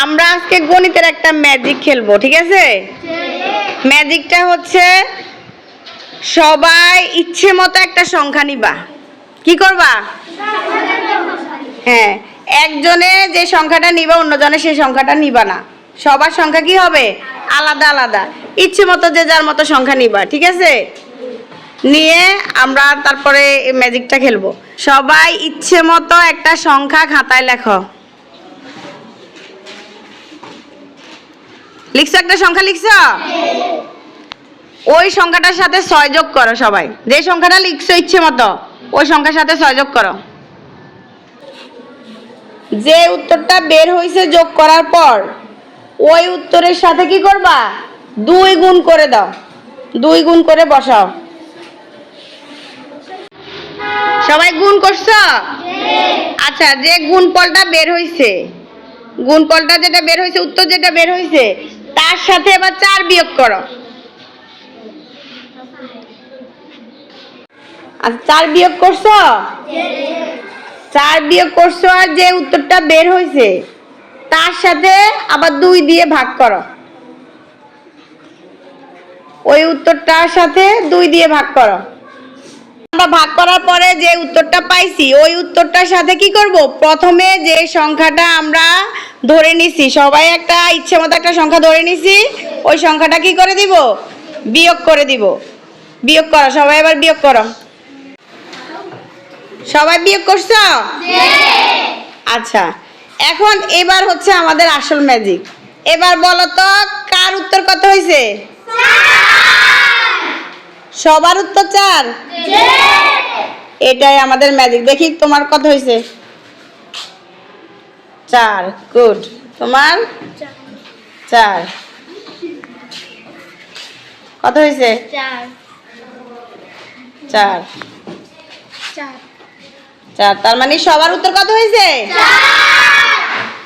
আমরা আজকে গণিতের একটা ম্যাজিক খেলবো, ঠিক আছে? ম্যাজিকটা হচ্ছে সবাই ইচ্ছে মতো একটা সংখ্যা নিবা। কি করবা? হ্যাঁ, একজনে যে সংখ্যাটা নিবা অন্যজনে সেই সংখ্যাটা নিবা না। সবার সংখ্যা কি হবে? আলাদা আলাদা। ইচ্ছে মতো যে যার মতো সংখ্যা নিবা, ঠিক আছে? নিয়ে আমরা তারপরে এই ম্যাজিকটা খেলবো। সবাই ইচ্ছে মতো একটা সংখ্যা খাতায় লেখো। লিখছো? একটা সংখ্যা লিখছো? ওই সংখ্যাটার সাথে 6 যোগ করো সবাই। যে সংখ্যাটা লিখছো ইচ্ছে মতো ওই সংখ্যার সাথে 6 যোগ করো। যে উত্তরটা বের হয়েছে যোগ করার পর ওই উত্তরের সাথে কি করবা? 2 গুণ করে দাও। 2 গুণ করে বসাও। সবাই গুণ করছো? আচ্ছা, যে গুণফলটা বের হয়েছে, গুণফলটা যেটা বের হয়েছে, উত্তর যেটা বের হয়েছে তার সাথে এবার 4 বিয়োগ করো। আচ্ছা, 4 বিয়োগ করছো? 4 বিয়োগ করছো আর যে উত্তরটা বের হয়েছে তার সাথে আবার 2 দিয়ে ভাগ করো। ওই উত্তরটার সাথে 2 দিয়ে ভাগ করো। আমরা ভাগ করার পরে যে উত্তরটা পাইছি ওই উত্তরটার সাথে কি করব? প্রথমে যে সংখ্যাটা আমরা ধরে নিছি, সবাই একটা ইচ্ছে মতো একটা সংখ্যা ধরে নিছি, ওই সংখ্যাটা কি করে দিব? বিয়োগ করে দিব। বিয়োগ করো সবাই, এবার বিয়োগ করো। সবাই বিয়োগ করছো? আচ্ছা, এখন এবার হচ্ছে আমাদের আসল ম্যাজিক। এবার বলো তো কার উত্তর কত হয়েছে? সবার উত্তর 4। এটাই আমাদের ম্যাজিক। দেখি তোমার কত হয়েছে? 4। গুড। তোমার 4 কত হয়েছে? 4। তার মানে সবার উত্তর কত হয়েছে?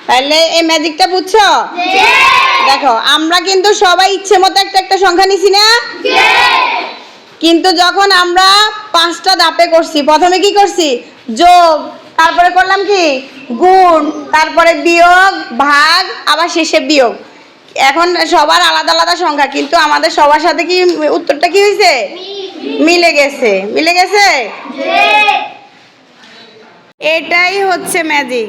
তাহলে এই ম্যাজিকটা বুঝছো? দেখো, আমরা কিন্তু সবাই ইচ্ছে মতো একটা একটা সংখ্যা নিছি না? কিন্তু যখন আমরা 5টা ধাপে করছি, প্রথমে কি করছি? যোগ, তারপরে করলাম কি? গুণ, তারপরে বিয়োগ, ভাগ, আবার শেষে বিয়োগ। এখন সবার আলাদা আলাদা সংখ্যা, কিন্তু আমাদের সবার সাথে কি উত্তরটা কি হয়েছে? মিলে গেছে। মিলে গেছে। এটাই হচ্ছে ম্যাজিক।